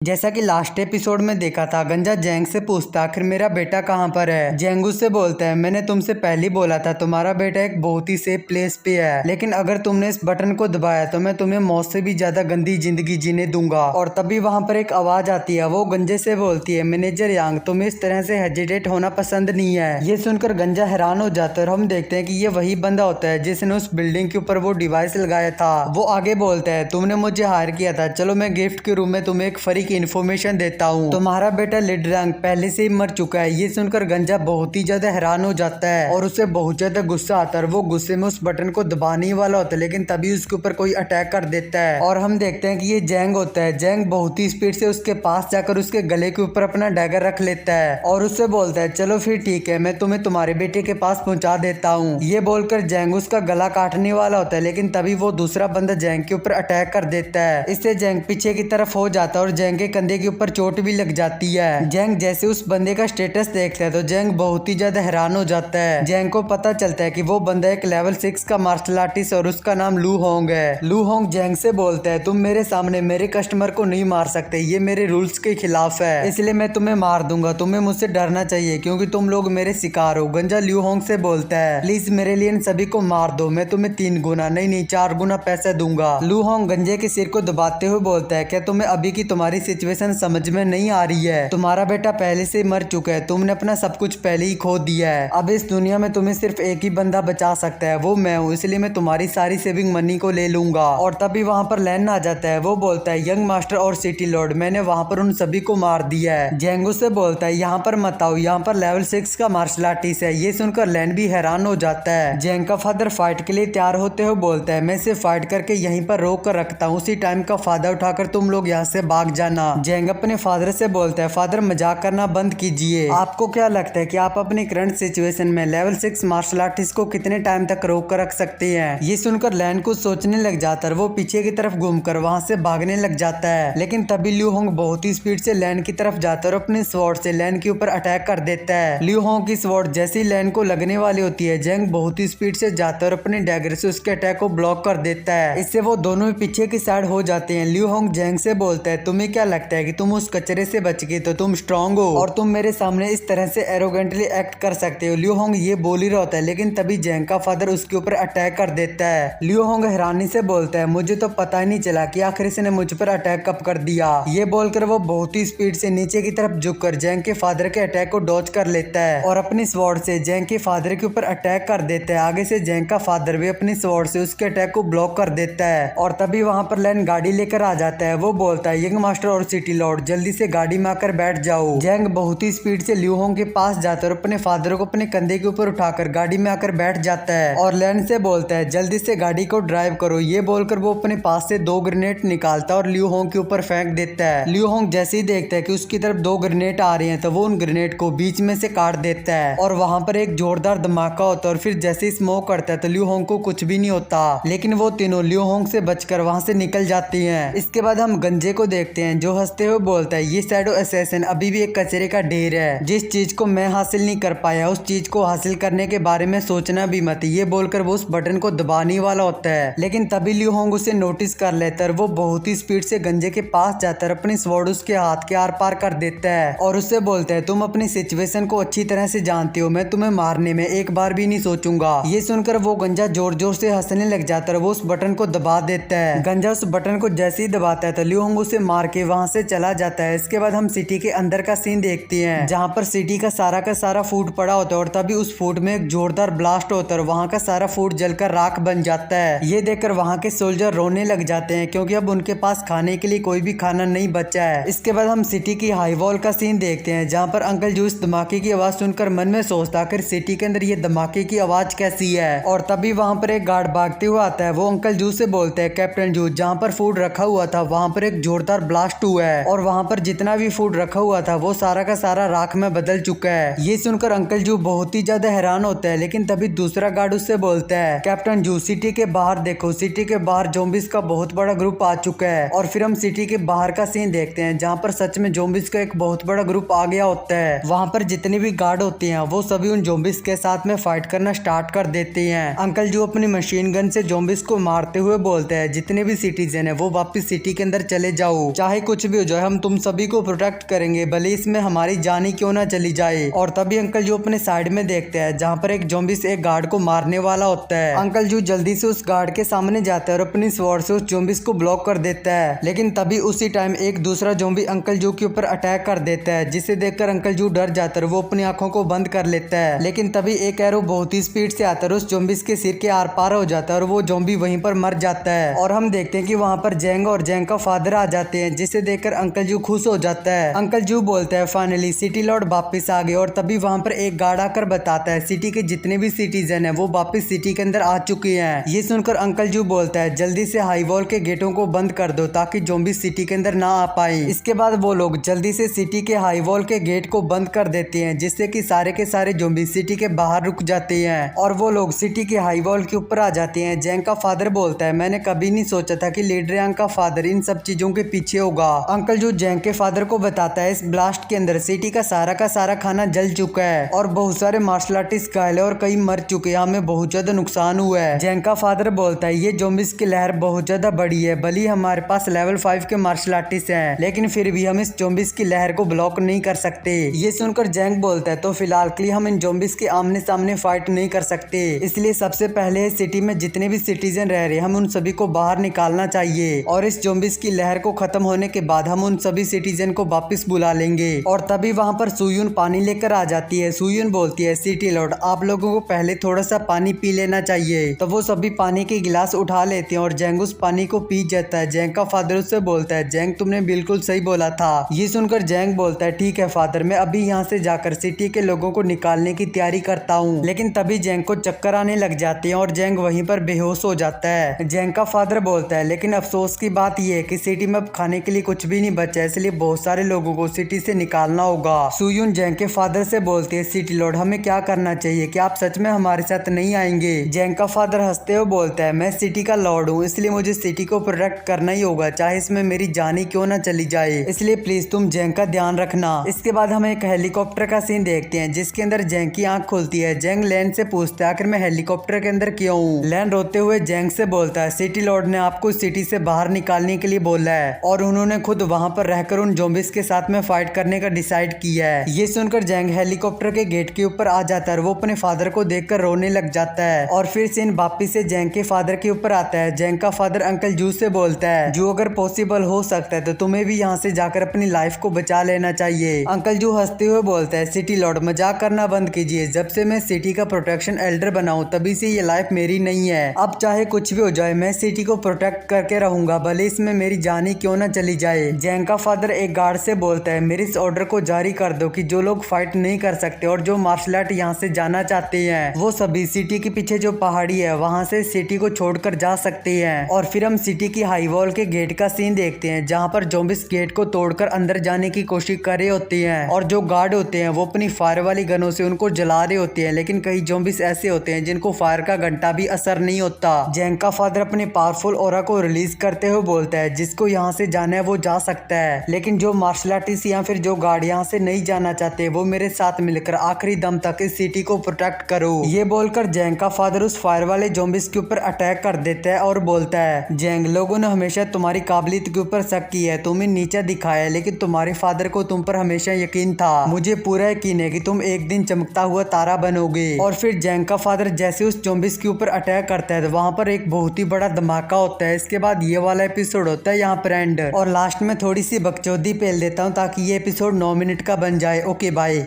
जैसा कि last episode में देखा था, गंजा जेंग से पूछता आखिर मेरा बेटा कहाँ पर है। जेंग उससे बोलता है मैंने तुमसे पहले ही बोला था तुम्हारा बेटा एक बहुत ही सेफ प्लेस पे है, लेकिन अगर तुमने इस बटन को दबाया तो मैं तुम्हें मौत से भी ज्यादा गंदी जिंदगी जीने दूंगा। और तभी वहाँ पर एक आवाज आती है, वो गंजे से बोलती है मैनेजर यांग तुम्हें इस तरह से हेजिटेट होना पसंद नहीं है। ये सुनकर गंजा हैरान हो जाता है और हम देखते हैं कि ये वही बंदा होता है जिसने उस बिल्डिंग के ऊपर वो डिवाइस लगाया था। वो आगे बोलता है तुमने मुझे हायर किया था, चलो मैं गिफ्ट के रूप में तुम्हें एक फ्री की इन्फॉर्मेशन देता हूँ, तुम्हारा बेटा लिडरंग पहले से ही मर चुका है। ये सुनकर गंजा बहुत ही ज्यादा हैरान हो जाता है और उसे बहुत ज्यादा गुस्सा आता है। वो गुस्से में उस बटन को दबाने ही वाला होता है, लेकिन तभी उसके ऊपर कोई अटैक कर देता है और हम देखते हैं कि ये जेंग होता है। जेंग बहुत ही स्पीड से उसके पास जाकर उसके गले के ऊपर अपना डैगर रख लेता है और उससे बोलता है चलो फिर ठीक है, मैं तुम्हें तुम्हारे बेटे के पास पहुंचा देता हूँ। ये बोलकर जेंग उसका गला काटने वाला होता है, लेकिन तभी वो दूसरा बंदा जेंग के ऊपर अटैक कर देता है। इससे जेंग पीछे की तरफ हो जाता है और जेंग के कंधे के ऊपर चोट भी लग जाती है। जेंग जैसे उस बंदे का स्टेटस देखता है तो जेंग बहुत ही ज्यादा हैरान हो जाता है। जेंग को पता चलता है कि वो बंदा एक लेवल 6 का मार्शल आर्टिस्ट और उसका नाम लू होंग है। लू होंग जेंग से बोलता है तुम मेरे सामने मेरे कस्टमर को नहीं मार सकते, ये मेरे रूल्स के खिलाफ है, इसलिए मैं तुम्हें मार दूंगा। तुम्हें मुझसे डरना चाहिए क्योंकि तुम लोग मेरे शिकार हो। गंजा ल्यू होंग से बोलता है प्लीज मेरे लिए इन सभी को मार दो, मैं तुम्हें 3 गुना नहीं 4 गुना पैसा दूंगा। लू होंग गंजे के सिर को दबाते हुए बोलता है क्या तुम्हें अभी की तुम्हारी सिचुएशन समझ में नहीं आ रही है? तुम्हारा बेटा पहले से मर चुका है, तुमने अपना सब कुछ पहले ही खो दिया है। अब इस दुनिया में तुम्हें सिर्फ एक ही बंदा बचा सकता है, वो मैं हूँ, इसलिए मैं तुम्हारी सारी सेविंग मनी को ले लूंगा। और तभी वहाँ पर लैन आ जाता है। वो बोलता है यंग मास्टर और सिटी लॉर्ड मैंने वहाँ पर उन सभी को मार दिया है। जेंगू से बोलता है यहाँ पर मत आओ, यहाँ पर लेवल 6 का मार्शल आर्टिस्ट है। ये सुनकर लैन भी हैरान हो जाता है। जेंग का फादर फाइट के लिए तैयार होते हुए बोलता है मैं इसे फाइट करके यहीं पर रोक कर रखता हूँ, उसी टाइम का फायदा उठाकर तुम लोग यहाँ से भाग जाना। जेंग अपने फादर से बोलता है फादर मजाक करना बंद कीजिए, आपको क्या लगता है कि आप अपनी करंट सिचुएशन में लेवल 6 मार्शल आर्टिस्ट को कितने टाइम तक रोक कर रख सकते हैं? ये सुनकर लैन कुछ सोचने लग जाता है। वो पीछे की तरफ घूमकर वहां से भागने लग जाता है, लेकिन तभी ल्यू होंग बहुत ही स्पीड से लैन की तरफ जाता है और अपने स्वॉर्ड से लैन के ऊपर अटैक कर देता है। ल्यू होंग की स्वॉर्ड जैसी लैन को लगने वाली होती है, जेंग बहुत ही स्पीड से जाता है और अपने डैगर से उसके अटैक को ब्लॉक कर देता है। इससे वो दोनों ही पीछे की साइड हो जाते हैं। ल्यू होंग जेंग से बोलता है तुम्हें क्या लगता है कि तुम उस कचरे से बच गए तो तुम स्ट्रांग हो और तुम मेरे सामने इस तरह से एरोगेंटली एक्ट कर सकते हो? ल्यू होंग ये बोल ही रहा होता है, लेकिन तभी जेंग का फादर उसके ऊपर अटैक कर देता है। ल्यू होंग हैरानी से बोलता है मुझे तो पता ही नहीं चला कि आखिर इसने मुझ पर अटैक कब कर दिया। ये बोलकर वो बहुत ही स्पीड से नीचे की तरफ झुककर जेंग के फादर के अटैक को डॉज कर लेता है और अपनी स्वॉर्ड से जेंग के फादर के ऊपर अटैक कर देता है। आगे से जेंग का फादर भी अपनी स्वॉर्ड से उसके अटैक को ब्लॉक कर देता है और तभी वहां पर लैन गाड़ी लेकर आ जाता है। वो बोलता है यंग मास्टर और सिटी लॉर्ड जल्दी से गाड़ी में आकर बैठ जाओ। जेंग बहुत ही स्पीड से ल्यू होंग के पास जाता है और अपने फादर को अपने कंधे के ऊपर उठाकर गाड़ी में आकर बैठ जाता है और लैन से बोलता है जल्दी से गाड़ी को ड्राइव करो। ये बोलकर वो अपने पास से 2 ग्रेनेड निकालता है और ल्यू होंग के ऊपर फेंक देता है। ल्यू होंग जैसे ही देखता है कि उसकी तरफ 2 ग्रेनेड आ रहे हैं तो वो उन ग्रेनेड को बीच में से काट देता है और वहां पर एक जोरदार धमाका होता है और फिर जैसे ही स्मोक करता है तो ल्यू होंग को कुछ भी नहीं होता, लेकिन वो तीनों ल्यू होंग से बचकर वहां से निकल जाती हैं। इसके बाद हम गंजे को देखते हैं जो हंसते हुए बोलता है ये शैडो असैसिन अभी भी एक कचरे का ढेर है, जिस चीज को मैं हासिल नहीं कर पाया उस चीज को हासिल करने के बारे में सोचना भी मत। ये बोलकर वो उस बटन को दबाने वाला होता है, लेकिन तभी ल्यू होंग उसे नोटिस कर लेता है। वो बहुत ही स्पीड से गंजे के पास जाता है, अपनी स्वॉर्ड उसके हाथ के आर पार कर देता है और उससे बोलता है तुम अपनी सिचुएशन को अच्छी तरह से जानते हो, मैं तुम्हें मारने में एक बार भी नहीं सोचूंगा। ये सुनकर वो गंजा जोर जोर से हंसने लग जाता है। वो उस बटन को दबा देता है। गंजा उस बटन को जैसे ही दबाता है तो ल्यू होंग उसे मार के वहां से चला जाता है। इसके बाद हम सिटी के अंदर का सीन देखते हैं जहाँ पर सिटी का सारा फूड पड़ा होता है और तभी उस फूड में एक जोरदार ब्लास्ट होता है और वहाँ का सारा फूड जलकर राख बन जाता है। ये देखकर वहाँ के सोल्जर रोने लग जाते हैं क्योंकि अब उनके पास खाने के लिए कोई भी खाना नहीं बचा है। इसके बाद हम सिटी की हाई वॉल का सीन देखते हैं जहाँ पर अंकल जू इस धमाके की आवाज सुनकर मन में सोचता आखिर सिटी के अंदर ये धमाके की आवाज कैसी है। और तभी वहाँ पर एक गार्ड भागते हुए आता है। वो अंकल जू से बोलते हैं कैप्टन जू जहाँ पर फूड रखा हुआ था वहाँ पर एक जोरदार ब्लास्ट हुआ है और वहाँ पर जितना भी फूड रखा हुआ था वो सारा का सारा राख में बदल चुका है। ये सुनकर अंकल जू बहुत ही ज्यादा हैरान होता है, लेकिन तभी दूसरा गार्ड उससे बोलता है कैप्टन जू सिटी के बाहर देखो, सिटी के बाहर ज़ॉम्बीज का बहुत बड़ा ग्रुप आ चुका है। और फिर हम सिटी के बाहर का सीन देखते हैं जहाँ पर सच में ज़ॉम्बीज का एक बहुत बड़ा ग्रुप आ गया होता है। वहाँ पर जितने भी गार्ड होते हैं वो सभी उन ज़ॉम्बीज के साथ में फाइट करना स्टार्ट कर देते हैं। अंकल जू अपनी मशीन गन से ज़ॉम्बीज को मारते हुए बोलते हैं जितने भी सिटीजन है वो वापस सिटी के अंदर चले जाओ, चाहे कुछ कुछ भी हो जाए हम तुम सभी को प्रोटेक्ट करेंगे, भले इसमें हमारी जान ही क्यों ना चली जाए। और तभी अंकल जू अपने साइड में देखते हैं जहाँ पर एक ज़ॉम्बी एक गार्ड को मारने वाला होता है। अंकल जू जल्दी से उस गार्ड के सामने जाता है और अपनी स्वॉर्ड से उस ज़ॉम्बीज को ब्लॉक कर देता है। लेकिन तभी उसी टाइम एक दूसरा ज़ॉम्बी अंकल जू के ऊपर अटैक कर देता है, जिसे देखकर अंकल जू डर जाता है, वो अपनी आंखों को बंद कर लेता है। लेकिन तभी एक एरो बहुत ही स्पीड से आता है, उस ज़ॉम्बीज के सिर के आर पार हो जाता है और वो ज़ॉम्बी वहीं पर मर जाता है। और हम देखते हैं कि वहाँ पर जेंग और जेंग का फादर आ जाते हैं, जिसे देखकर अंकल जू खुश हो जाता है। अंकल जू बोलता है फाइनली सिटी लॉर्ड वापस आ गए। और तभी वहाँ पर एक गार्ड आकर बताता है सिटी के जितने भी सिटीजन है वो वापस सिटी के अंदर आ चुके हैं। ये सुनकर अंकल जू बोलता है जल्दी से हाई वॉल के गेटों को बंद कर दो ताकि ज़ॉम्बी सिटी के अंदर ना आ पाए। इसके बाद वो लोग जल्दी से सिटी के हाई वॉल के गेट को बंद कर देते हैं, जिससे कि सारे के सारे ज़ॉम्बी सिटी के बाहर रुक जाते हैं और वो लोग सिटी के हाई वॉल के ऊपर आ जाते हैं। जेंग का फादर बोलता है मैंने कभी नहीं सोचा था कि लीडर यांग का फादर इन सब चीजों के पीछे होगा। अंकल जू जेंग के फादर को बताता है इस ब्लास्ट के अंदर सिटी का सारा खाना जल चुका है और बहुत सारे मार्शल आर्टिस्ट घायल और कई मर चुके हैं, हमें बहुत ज्यादा नुकसान हुआ है। जेंग का फादर बोलता है ये ज़ॉम्बीज की लहर बहुत ज्यादा बड़ी है, भले हमारे पास लेवल 5 के मार्शल आर्टिस्ट हैं, लेकिन फिर भी हम इस ज़ॉम्बीज की लहर को ब्लॉक नहीं कर सकते। ये सुनकर जेंग बोलता है तो फिलहाल के लिए हम इन ज़ॉम्बीज के आमने सामने फाइट नहीं कर सकते, इसलिए सबसे पहले सिटी में जितने भी सिटीजन रह रहे हम उन सभी को बाहर निकालना चाहिए और इस ज़ॉम्बीज की लहर को खत्म होने के बाद हम उन सभी सिटीजन को वापस बुला लेंगे। और तभी वहाँ पर सुयुन पानी लेकर आ जाती है। सुयुन बोलती है सिटी लॉर्ड आप लोगों को पहले थोड़ा सा पानी पी लेना चाहिए। तो वो सभी पानी के गिलास उठा लेते हैं और जेंग उस पानी को पी जाता है। जेंग का फादर उससे बोलता है जेंग तुमने बिल्कुल सही बोला था। ये सुनकर जेंग बोलता है ठीक है फादर, मैं अभी यहाँ से जाकर सिटी के लोगों को निकालने की तैयारी करता हूँ। लेकिन तभी जेंग को चक्कर आने लग जाते हैं और जेंग वहीं पर बेहोश हो जाता है। जेंग का फादर बोलता है लेकिन अफसोस की बात यह है कि सिटी में अब खाने के लिए कुछ भी नहीं बचा है, इसलिए बहुत सारे लोगों को सिटी से निकालना होगा। सुयुन जेंग के फादर से बोलते हैं सिटी लॉर्ड हमें क्या करना चाहिए, क्या आप सच में हमारे साथ नहीं आएंगे? जेंग का फादर हंसते हुए बोलता है मैं सिटी का लॉर्ड हूँ, इसलिए मुझे सिटी को प्रोटेक्ट करना ही होगा, चाहे इसमें मेरी जान ही क्यों ना चली जाए, इसलिए प्लीज तुम जेंग का ध्यान रखना। इसके बाद हम एक हेलीकॉप्टर का सीन देखते हैं जिसके अंदर जेंग की आंख खुलती है। जेंग लैन से पूछता है आखिर मैं हेलीकॉप्टर के अंदर क्यों हूँ? लैन रोते हुए जेंग से बोलता है सिटी लॉर्ड ने आपको सिटी से बाहर निकालने के लिए बोला है और उन्होंने खुद वहाँ पर रहकर उन ज़ॉम्बीज के साथ में फाइट करने का डिसाइड किया है। ये सुनकर जेंग हेलीकॉप्टर के गेट के ऊपर आ जाता है और वो अपने फादर को देखकर रोने लग जाता है। और फिर सीन वापिस से जेंग के फादर के ऊपर आता है। जेंग का फादर अंकल जू से बोलता है जो अगर पॉसिबल हो सकता है तो तुम्हें भी यहाँ से जाकर अपनी लाइफ को बचा लेना चाहिए। अंकल जू हंसते हुए बोलता है सिटी लॉर्ड मजाक करना बंद कीजिए, जब से मैं सिटी का प्रोटेक्शन एल्डर बनाऊं तभी से ये लाइफ मेरी नहीं है, अब चाहे कुछ भी हो जाए मैं सिटी को प्रोटेक्ट करके रहूंगा, भले इसमें मेरी जान ही क्यों ना चली जाए। जेंग का फादर एक गार्ड से बोलता है मेरे इस ऑर्डर को जारी कर दो कि जो लोग फाइट नहीं कर सकते और जो मार्शल आर्ट यहाँ से जाना चाहते हैं वो सभी सिटी के पीछे जो पहाड़ी है वहाँ से सिटी को छोड़कर जा सकते हैं। और फिर हम सिटी की हाई वॉल के गेट का सीन देखते हैं जहाँ पर ज़ॉम्बीज गेट को तोड़कर अंदर जाने की कोशिश कर रहे होते हैं और जो गार्ड होते हैं वो अपनी फायर वाली गनों से उनको जला रहे होते हैं, लेकिन कई ज़ॉम्बीज ऐसे होते हैं जिनको फायर का घंटा भी असर नहीं होता। जेंग का फादर अपने पावरफुल ऑरा को रिलीज करते हुए बोलता है जिसको यहाँ से जाना है वो जा सकता है, लेकिन जो मार्शल आर्टिस्ट या फिर जो गार्ड यहाँ से नहीं जाना चाहते वो मेरे साथ मिलकर आखिरी दम तक इस सिटी को प्रोटेक्ट करो। ये बोलकर जेंग का फादर उस फायर वाले ज़ॉम्बीज के ऊपर अटैक कर देता है और बोलता है जेंग लोगों ने हमेशा तुम्हारी काबिलियत के ऊपर शक की है, तुम्हें नीचा दिखाया, लेकिन तुम्हारे फादर को तुम पर हमेशा यकीन था, मुझे पूरा यकीन है कि तुम एक दिन चमकता हुआ तारा बनोगे। और फिर जेंग का फादर जैसे उस ज़ॉम्बीज के ऊपर अटैक करता है तो वहाँ पर एक बहुत ही बड़ा धमाका होता है। इसके बाद ये वाला एपिसोड होता है यहाँ पर एंड, और लास्ट में थोड़ी सी बकचोदी पेल देता हूँ ताकि ये एपिसोड 9 मिनट का बन जाए। Okay bye.